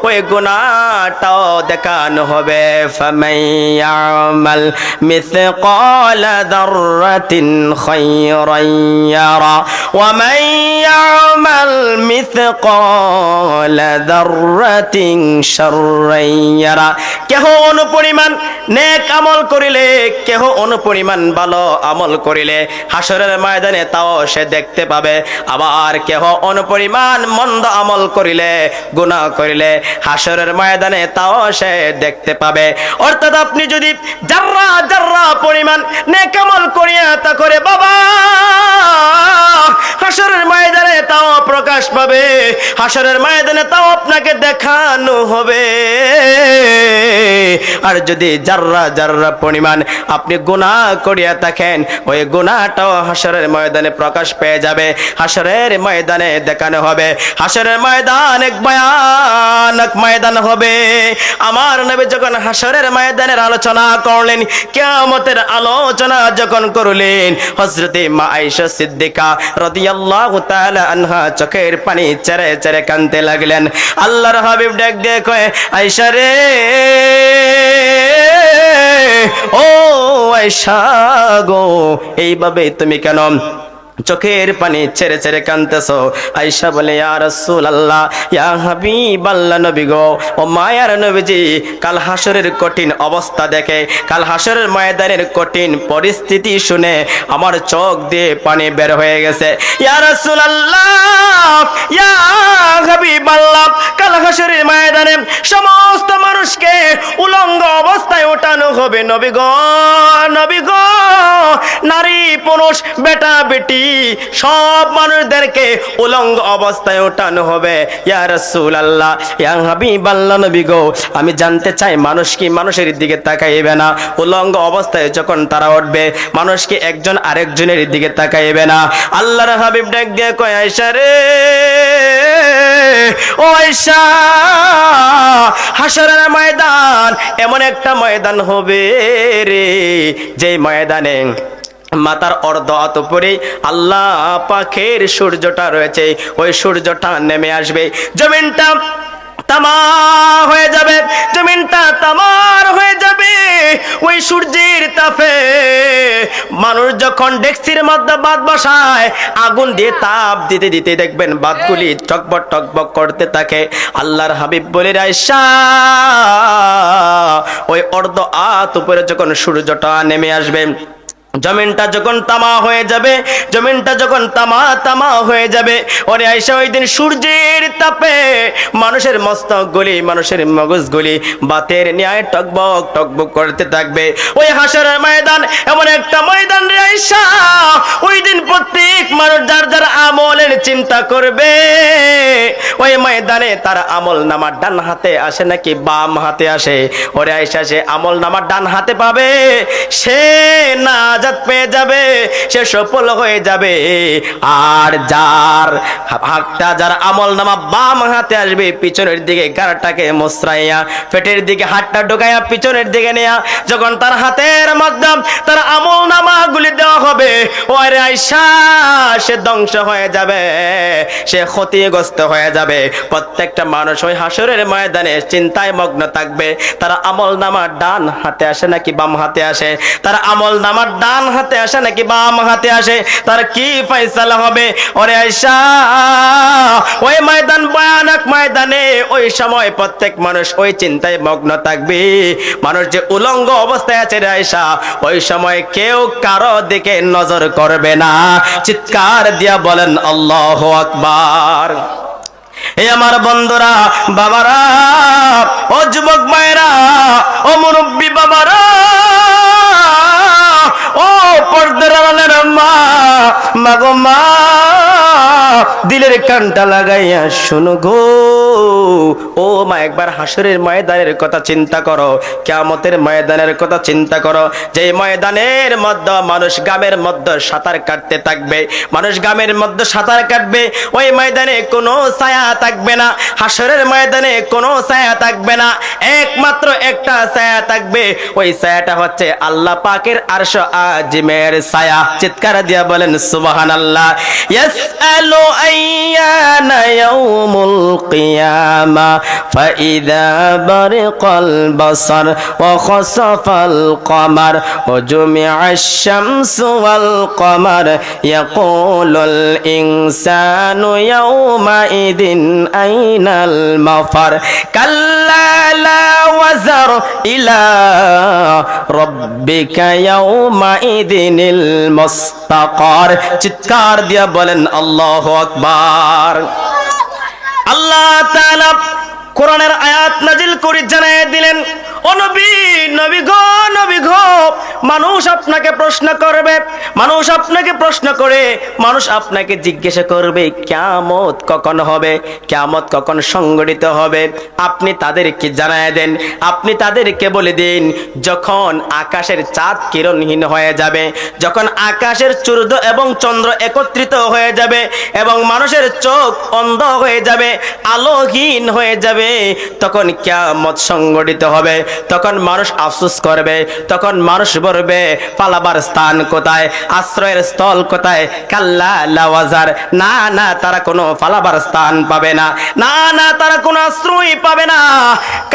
ওই গুনাহটাও দেখানো হবে। ফামান ইয়ামাল মিসকালা যাররাতিন খায়রান ইয়ারা ওয়া মান ইয়ামাল মিসকালা যাররাতিন শাররান ইয়ারা। কেহ অনুপরিমাণ নেক আমল করিলে, কেহ অনুপরিমাণ ভালো আমল করিলে হাসরের ময়দানে তাও সে দেখতে পাবে। আবার কেহ অনুপরিমাণ মন্দ আমল করিলে, গুনাহ করিলে হাসরের ময়দানে তাও সে দেখতে পাবে। অর্থাৎ আপনি যদি জাররা জাররা পরিমাণ নেক আমল করিয়া তা করে বাবা, হাসরের ময়দানে তাও প্রকাশ পাবে, হাসরের ময়দানে তাও আপনাকে দেখানো হবে। আর যদি জাররা জাররা পরিমাণ আপনি গুনাহ করিয়া থাকেন, ওই গুনাহটাও হাসরের ময়দানে প্রকাশ পেয়ে যাবে, হাসরের ময়দানে দেখানো হবে। হাসরের ময়দান এক ভয়ানক ময়দান হবে। আমার নবী যখন হাসরের ময়দানের আলোচনা করলেন, কিয়ামতের আলোচনা যখন করলেন, হযরতে মা আয়েশা সিদ্দিকা রাদিয়াল্লাহু তাআলা আনহা চোখের পানি ছেড়ে ছেড়ে কাঁদতে লাগলেন। আল্লাহর হাবিব ডাক দিয়ে কয়, আয়েশা রে, ও আয়েশা গো, এইভাবে তুমি কেন চোখের পানি ছেড়ে ছেড়ে কাঁদতেছো? আয়েশা বলে, ইয়া রাসূলুল্লাহ, ইয়া হাবিবাল্লাহ, নবী গো, ও মায়ার নবীজি, কাল হাসরের কঠিন অবস্থা দেখে, কাল হাসরের ময়দানের কঠিন পরিস্থিতি শুনে আমার চোখ দিয়ে পানি বের হয়ে গেছে। ইয়া রাসূলুল্লাহ, ইয়া হাবিবাল্লাহ, কাল হাসরের ময়দানে সমস্ত মানুষকে উলঙ্গ অবস্থায় ওঠানো হবে নবী গো, নবী গো, নারী পুরুষ বেটা বেটি সব মানুষদেরকে উলঙ্গ অবস্থায় ওঠানো হবে। ইয়া রাসূলুল্লাহ, ইয়া হাবিবাল্লাহ, নবী গো, আমি জানতে চাই মানুষ কি মানুষের দিকে তাকাইবে না? উলঙ্গ অবস্থায় যখন তারা উঠবে, মানুষ কি একজন আরেকজনের দিকে তাকাইবে না? আল্লাহর হাবিব ডাক দিয়ে কয়, আয়েশা রে, ও আয়েশা, হাসরের ময়দান এমন একটা ময়দান হবে রে, যে ময়দানে মাথার অর্ধ হাত উপরে আল্লাহ পাকের সূর্যটা রয়েছে, ওই সূর্যটা নেমে আসবে, জমিনটা তামা হয়ে যাবে, জমিনটা তামার হয়ে যাবে। ওই সূর্যের তাপে মানুষ যখন ডেকচির মধ্যে ভাত বসায়, আগুন দিয়ে তাপ দিতে দিতে দেখবেন ভাতগুলি টকবক টকবক করতে থাকে। আল্লাহর হাবিব বলে, আয়েশা, ওই অর্ধ হাত উপরে যখন সূর্যটা নেমে আসবে, জমিনটা যখন তামা হয়ে যাবে, জমিনটা যখন তামা তামা হয়ে যাবে, ওরে আয়েশা, ওই দিন সূর্যের তাপে মানুষের মস্তকগুলি, মানুষের মগজগুলি বাতের ন্যায় টকবক টকবক করতে থাকবে। ওই হাসরের ময়দান এমন একটা ময়দান রে আয়েশা, ওই দিন প্রত্যেক মানুষ যার যার আমলের চিন্তা করবে। ওই ময়দানে তার আমল নামা ডান হাতে আসে নাকি বাম হাতে আসে? ওরে আয়েশা, সে আমল নামা ডান হাতে পাবে, সে না পেয়ে যাবে, সে সফল হয়ে যাবে। আর যার হাতটা, যার আমল নামা বাম হাতে আসবে, পিছনের দিকে গাড়টাকে মোসরাইয়া পেটের দিকে হাতটা ঢোকাইয়া পিছনের দিকে নেয়া যখন তার হাতের মধ্যে তার আমল নামা গুলি দেওয়া হবে, ওরে আয়েশা, সে ধ্বংস হয়ে যাবে, সে ক্ষতিগ্রস্ত হয়ে যাবে। প্রত্যেকটা মানুষ ওই হাসরের ময়দানে চিন্তায় মগ্ন থাকবে, তার আমল নামা ডান হাতে আসে নাকি বাম হাতে আসে, তার আমল নামা ডান হাতে আসে নাকি বাম হাতে আসে, তার কি ফয়সালা হবে? ওরে আয়েশা, ওই ময়দান ভয়ানক ময়দানে ওই সময় প্রত্যেক মানুষ ওই চিন্তায় মগ্ন থাকবে। মানুষ যে উলঙ্গ অবস্থায় আছে রে আয়েশা, ওই সময় কেউ কারো দিকে নজর করবে না। চিৎকার দিয়া বলেন আল্লাহু আকবার। এই আমার বন্ধুরা, বাবারা, ও যুবক মায়েরা, ও মুরব্বী বাবারা, ও পর্দার আড়ালের মা, মাগো মা, দিলের কানটা লাগাইয়া শোনো গো, ও মা, একবার হাসরের ময়দানের কথা চিন্তা করো, কিয়ামতের ময়দানের কথা চিন্তা করো। যে ময়দানের মধ্যে মানুষ গ্রামের মধ্যে সাঁতার কাটতে থাকবে, মানুষ গ্রামের মধ্যে সাঁতার কাটবে, ওই ময়দানে কোনো ছায়া থাকবে না, হাসরের ময়দানে কোনো ছায়া থাকবে না। একমাত্র একটা ছায়া থাকবে, ওই ছায়াটা হচ্ছে আল্লাহ পাকের আরশ আজিমের ছায়া। চিৎকার দিয়া বলেন সুবহানাল্লাহ। ইয়াসআলু আইয়ানা ইয়াউমুল কিয়ামা ফাইযা বারিকাল বাসার ওয়া খাসাফাল কমার ওয়া জুমিআশ শামসু ওয়াল কমার ইয়াকুলুল ইনসানু ইয়াউমা ইদিন আইনাল মাফার কাল্লা লা ওয়াজার ইলা রাব্বিকা ইয়াউমা ইদিনিল মুস্তাকার। চিৎকার দিয়া বলেন আল্লাহু আকবার। আল্লাহ তাআলা কোরআনের আয়াত নাজিল করে জানায় দিলেন, ও নবী, নবী গো, মানুষ আপনাকে প্রশ্ন করবে, মানুষ আপনাকে প্রশ্ন করে, মানুষ আপনাকে জিজ্ঞাসা করবে কিয়ামত কখন হবে, কিয়ামত কখন সংঘটিত হবে। আপনি তাদেরকে জানায় দেন, আপনি তাদেরকে বলে দিন, যখন আকাশের চাঁদ কিরণহীন হয়ে যাবে, যখন আকাশের সূর্য এবং চন্দ্র একত্রিত হয়ে যাবে এবং মানুষের চোখ অন্ধ হয়ে যাবে, আলোহীন হয়ে যাবে, তখন কিয়ামত সংঘটিত হবে। তখন মানুষ আফসোস করবে, তখন মানুষ বলবে পালাবার স্থান কোথায়, আশ্রয়ের স্থল কোথায়। কাল্লা লা ওয়াজার, না না, তারা কোনো পালাবার স্থান পাবে না, না না, তারা কোনো আশ্রয় পাবে না।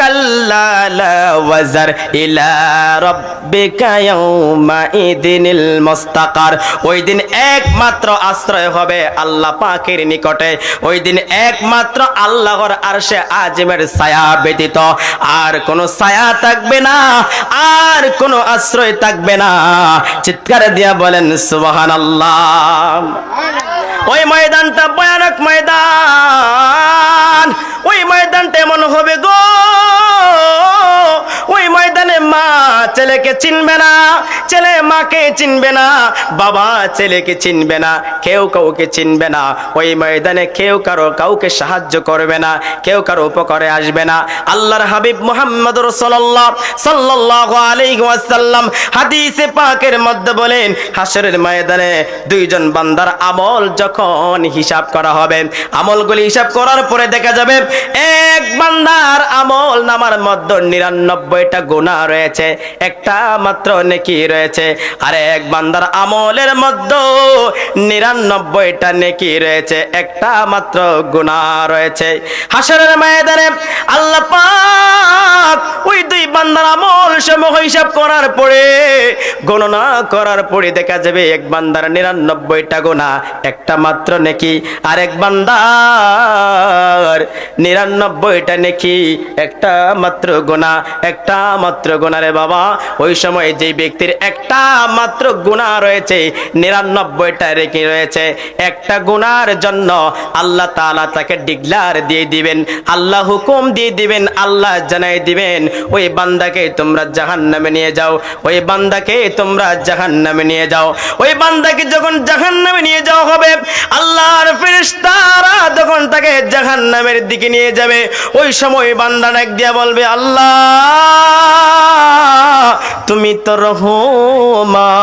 কাল্লা লা ওয়াজার ইলা রাব্বিকা ইয়াউমা ইদিনিল মুস্তাকার। ওই দিন একমাত্র আশ্রয় হবে আল্লাহ পাকের নিকটে, ওই দিন একমাত্র আল্লাহর আরশে আজিমের ছায়া ব্যতীত আর কোনো ছায়া থাকবে না, আর কোনো আশ্রয় থাকবে না। চিৎকার দিয়া বলেন সুবহানাল্লাহ। ওই ময়দানটা ভয়ানক ময়দান, ওই ময়দানটা এমন হবে গো, ওই ময়দানে মা ছেলেকে চিনবে না, ছেলে মাকে চিনবে না, বাবা ছেলেকে চিনবে না, কেউ কাউকে চিনবে না। ওই ময়দানে কেউ কাউকে সাহায্য করবে না, কেউ কারো উপকারে আসবে না। আল্লাহর হাবিব মুহাম্মদ রাসূলুল্লাহ সাল্লাল্লাহু আলাইহি ওয়াসাল্লাম হাদিসে পাকের মধ্যে বলেন, হাশরের ময়দানে দুইজন বান্দার আমল যখন হিসাব করা হবে, আমলগুলি হিসাব করার পরে দেখা যাবে এক বান্দার আমল নামার মধ্যে 99টা গুনাহ রয়েছে, একটা মাত্র নেকি রয়েছে। আর এক বান্দার আমলের মধ্যে 99টা নেকি রয়েছে, একটা মাত্র গুনাহ রয়েছে। হাশরের ময়দানে আল্লাহ পাক ওই দুই বান্দার আমল সমূহ হিসাব করার পরে, গণনা করার পরে দেখা যাবে এক বান্দার 99টা গুনাহ, একটা মাত্র নেকি। আর এক বান্দার 99টা নেকি, একটা মাত্র গুনাহ, একটা মাত্র গুনাহ। রে বাবা, ওই সময় যে ব্যক্তির একটা মাত্র গুনাহ রয়েছে, 99টা নেকি রয়েছে, একটা গুনার জন্য আল্লাহ তাআলা তাকে ডিক্লার দিয়ে দিবেন, আল্লাহ হুকুম দিয়ে দিবেন, আল্লাহ জানাই দিবেন, ওই বান্দাকে তোমরা জাহান্নামে নিয়ে যাও, ওই বান্দাকে তোমরা জাহান্নামে নিয়ে যাও। ওই বান্দাকে যখন জাহান্নামে নিয়ে যাওয়া হবে, আল্লাহর ফেরেশতারা যখন তাকে জাহান্নামের দিকে নিয়ে যাবে, ওই সময় বান্দা ডাক দিয়া বলবে, আল্লাহ তুমি তো রহমান,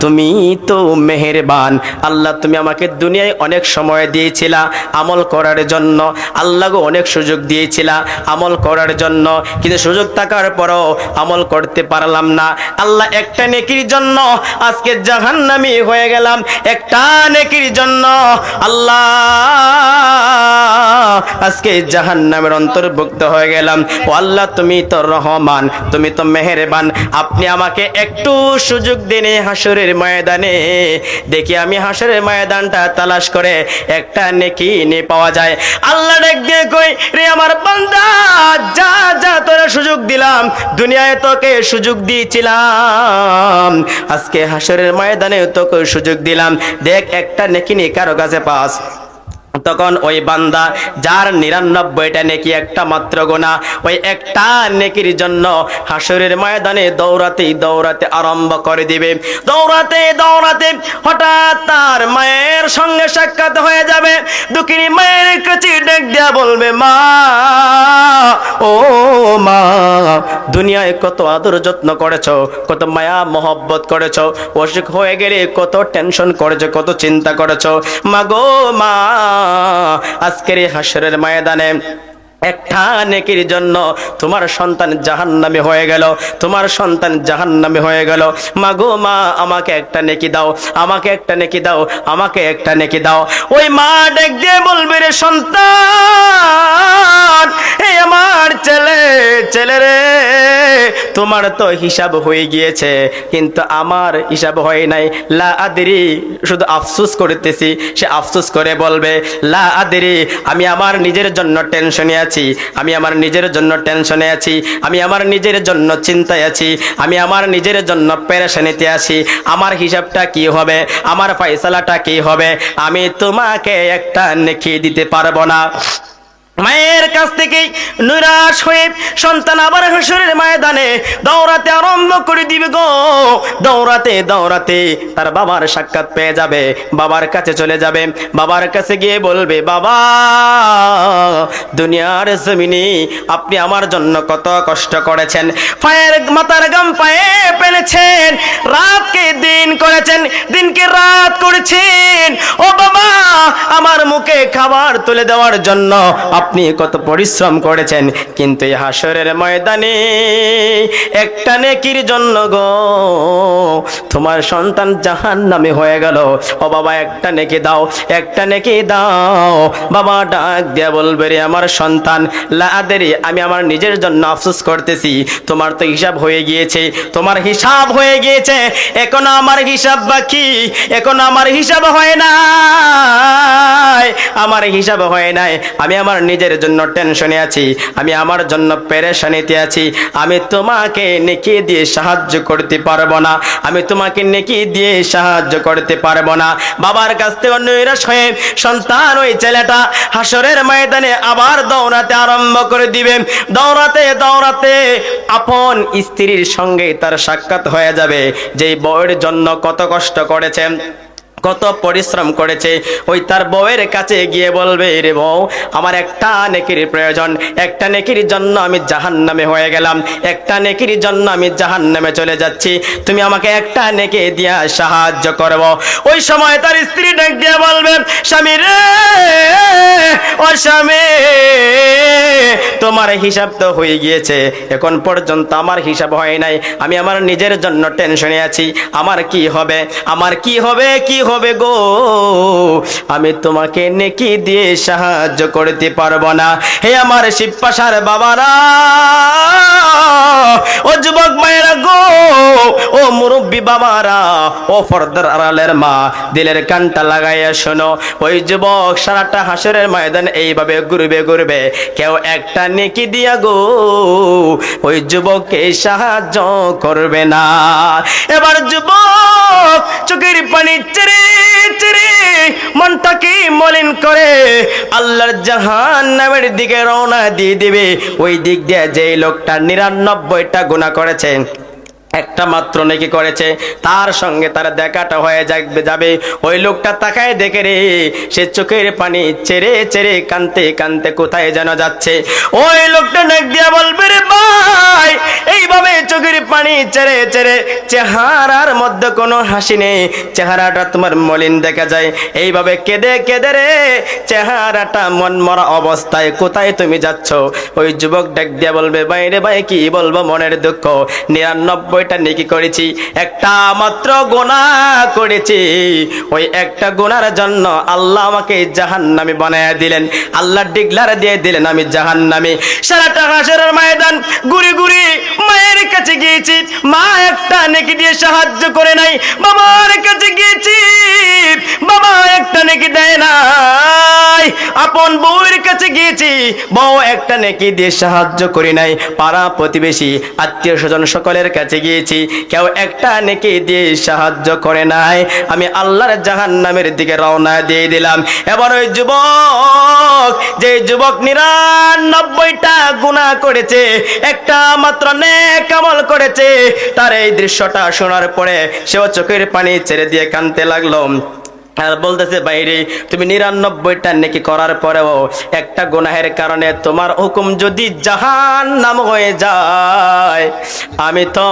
তুমি তো মেহেরবান। আল্লাহ তুমি আমাকে দুনিয়ায় অনেক সময় দিয়েছিলা আমল করার জন্য, আল্লাহ গো অনেক সুযোগ দিয়েছিলা আমল করার জন্য, কিন্তু সুযোগ থাকার পরও আমল করতে পারলাম না। আল্লাহ একটা নেকির জন্য আজকে জাহান্নামী হয়ে গেলাম, একটা নেকির জন্য আল্লাহ আজকে জাহান্নামের অন্তর্ভুক্ত হয়ে গেলাম। ও আল্লাহ তুমি তো রহমান, তুমি তো মেহেরবান, আপনি আমাকে একটু সুযোগ দিন হাশরের ময়দানে, দেখি আমি হাশরের ময়দানটা তালাশ করে একটা নেকি নিয়ে পাওয়া যায়। আল্লাহ ডাক দিয়ে কই, রে আমার বান্দা, যা যা তোরে সুযোগ দিলাম, দুনিয়ায় তোকে সুযোগ দিয়েছিলাম, আজকে হাশরের ময়দানে তোকে সুযোগ দিলাম, দেখ একটা নেকি নিয়ে কারো কাছে পাস। তখন ওই বান্দা যার 99টা নেকি, একটা মাত্র গুনাহ, ওই একটা নেকির জন্য হাশরের ময়দানে দৌড়াতে দৌড়াতে আরম্ভ করে দিবে। দৌড়াতে দৌড়াতে হঠাৎ তার মায়ের সঙ্গে সাক্ষাৎ হয়ে যাবে। দুঃখিনী মায়ের কাছে ডাক দিয়া বলবে, মা, ও মা, দুনিয়ায় কত আদর যত্ন করেছো, কত মায়া মহব্বত করেছো, অসুখ হয়ে গেলে কত টেনশন করেছো, কত চিন্তা করেছো। মা গো মা, আজকের এই হাশরের ময়দানে একটা নেকির জন্য তোমার সন্তান জাহান্নামে হয়ে গেল, তোমার সন্তান জাহান্নামে হয়ে গেল। মা গো মা, আমাকে একটা নেকি দাও, আমাকে একটা নেকি দাও, আমাকে একটা নেকি দাও। ওই মা ডাক দিয়ে বলবে, রে সন্তান, এই আমার ছেলে রে, তোমার তো হিসাব হয়ে গিয়েছে, কিন্তু আমার হিসাব হয় নাই। লা আদরি, শুধু আফসোস করতেছি। সে আফসোস করে বলবে, লা আদরি, আমি আমার নিজের জন্য টেনশনে আছি, আমি আমার নিজের জন্য টেনশনে আছি, আমি আমার নিজের জন্য চিন্তায় আছি, আমি আমার নিজের জন্য পেরেশানিতে আছি। আমার হিসাবটা কি হবে, আমার ফয়সালাটা কি হবে? আমি তোমাকে একটা নেকি দিতে পারবো না। মায়ের কাছ থেকে নিরাশ হয়ে সন্তান আবার হাসরের ময়দানে দৌড়াতে আরম্ভ করে দিবে গো। দৌড়াতে দৌড়াতে তার বাবার সাক্ষাৎ পেয়ে যাবে, বাবার কাছে চলে যাবে, বাবার কাছে গিয়ে বলবে, বাবা, দুনিয়ার জমিনে আপনি আমার জন্য কত কষ্ট করেছেন, পায়ের মাথার গাম পায়ে ফেলেছেন, রাতকে দিন করেছেন, দিনকে রাত করেছেন। ও বাবা, আমার মুখে খাবার তুলে দেওয়ার জন্য আপনি কত পরিশ্রম করেছেন, কিন্তু এই হাসরের ময়দানে একটা নেকির জন্য গো তোমার সন্তান জাহান্নামে হয়ে গেল। ও বাবা, একটা নেকি দাও, একটা নেকি দাও। বাবা ডাক দিয়া বলবে, রে আমার সন্তান, লা আদরি, আমি আমার নিজের জন্য আফসোস করতেছি, তোমার তো হিসাব হয়ে গিয়েছে, তোমার হিসাব হয়ে গিয়েছে, এখন আমার হিসাব বাকি, এখন আমার হিসাব হয় না, আমার হিসাব হয় নাই। আমি আমার নিজের জন্য টেনশনে আছি, আমি আমার জন্য পেরেশানিতে আছি, আমি তোমাকে নেকি দিয়ে সাহায্য করতে পারবো না, আমি তোমাকে নেকি দিয়ে সাহায্য করতে পারবো না। বাবার কাছ থেকে নিরাশ হয়ে সন্তান, ওই ছেলেটা হাসরের ময়দানে আবার দৌড়াতে আরম্ভ করে দিবে। দৌড়াতে দৌড়াতে আপন স্ত্রীর সঙ্গে তার সাক্ষাৎ হয়ে যাবে, যেই বউয়ের জন্য কত কষ্ট করেছেন, কত পরিশ্রম করেছে। ওই তার বউয়ের কাছে গিয়ে বলবে, রে বউ, আমার একটা নেকির প্রয়োজন, একটা নেকির জন্য আমি জাহান্নামে হয়ে গেলাম, একটা নেকির জন্য আমি জাহান্নামে চলে যাচ্ছি, তুমি আমাকে একটা নেকি দিয়া সাহায্য করবো। ওই সময় তার স্ত্রী ডাক দিয়ে বলবে, স্বামী রে, ও স্বামী, তোমার হিসাব তো হয়ে গিয়েছে, এখন পর্যন্ত আমার হিসাব হয় নাই, আমি আমার নিজের জন্য টেনশনে আছি, আমার কি হবে, আমার কি হবে, কি হবে গো, আমি তোমাকে নেকি দিয়ে সাহায্য করতে পারবো না। হে আমার শিবপাশার বাবারা, ও যুবক মায়েরা গো, ও মুরব্বী বাবারা, ও পর্দার আড়ালের মা, দিলের কানটা লাগাইয়া শোনো। ওই যুবক সারাটা হাসরের ময়দান এইভাবে ঘুরবে ঘুরবে, কেউ একটা নেকি দিয়া গো ওই যুবককে সাহায্য করবে না। এবার যুবক চোখের পানি চেরে চেরে মনটাকে মলিন করে আল্লাহর জাহান্নামের দিকে রওনা দিয়ে দিবে। ওই দিক দিয়ে যে লোকটা ৯৯টা গুনাহ করেছে, একটা মাত্র নেকি করেছে, তার সঙ্গে তার দেখাটা হয়ে যাবে। ওই লোকটা তাকায় দেখে রে, সে চোখের পানি ছেড়ে ছেড়ে কানতে কানতে কোথায় যেন যাচ্ছে। ওই লোকটা ডাক দিয়া বলবে, রে ভাই, এইভাবে চোখের পানি ছেড়ে ছেড়ে, চেহারার মধ্যে কোনো হাসি নেই, চেহারাটা তোমার মলিন দেখা যায়, এইভাবে কেঁদে কেঁদে রে চেহারাটা মনমরা অবস্থায় কোথায় তুমি যাচ্ছ? ওই যুবক ডাক দিয়া বলবে, ভাই রে ভাই, কি বলবো মনের দুঃখ, ৯৯টা নেকি করেছি, একটা মাত্র গুনাহ করেছি, ওই একটা গুনার জন্য আল্লাহ আমাকে জাহান্নামী বানায়া দিলেন, আল্লাহ ডিগলার দিয়ে দিলেন আমি জাহান্নামী। সারাটা হাসরের ময়দান ঘুরে ঘুরে মায়ের কাছে গিয়েছি, মা একটা নেকি দিয়ে সাহায্য করে নাই, বাবার কাছে গিয়েছি, বাবা একটা নেকি দেয় নাই, আপন বউয়ের কাছে গিয়েছি, বউ একটা নেকি দিয়ে সাহায্য করি নাই, পাড়া প্রতিবেশী আত্মীয় স্বজন সকলের কাছে গিয়েছি, কেউ একটা নেকি দিয়ে সাহায্য করে নাই, আমি আল্লাহর জাহান্নামের দিকে রওনা দিয়ে দিলাম। এবার ওই যুবক, যে যুবক ৯৯টা গুনাহ করেছে, একটা মাত্র নেক আমল করেছে, তার এই দৃশ্যটা শোনার পরে সেও চোখের পানি ছেড়ে দিয়ে কাঁদতে লাগলো। আর বলতেছে বাইরে তুমি 99টা নেকি করার পরেও একটা গুনাহের কারণে তোমার হুকুম যদি জাহান্নাম হয়ে যায়, আমি তো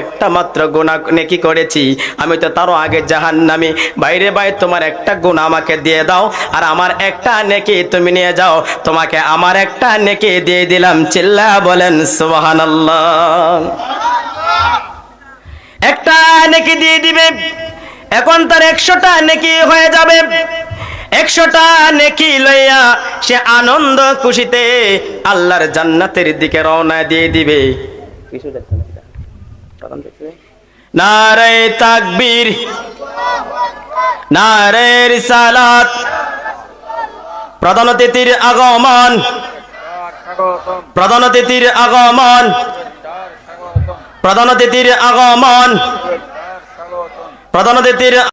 একটা মাত্র গুনাহ নেকি করেছি, আমি তো তারও আগে জাহান্নামী। বাইরে ভাই তোমার একটা গুনাহ আমাকে দিয়ে দাও আর আমার একটা নেকি তুমি নিয়ে যাও, তোমাকে আমার একটা নেকি দিয়ে দিলাম। চিল্লা বলেন সুবহানাল্লাহ। একটা নেকি দিয়ে দিবে, এখন তার 100টা নেকি হয়ে যাবে। 100টা নেকি লইয়া সে আনন্দ খুশিতে আল্লাহর জান্নাতের দিকে রওনা দিয়ে দিবে। নারে তাকবীর, নারে রিসালাত। প্রধান অতিথির আগমন, প্রধান অতিথির আগমন, প্রধান অতিথির আগমন, প্রধান অতিথির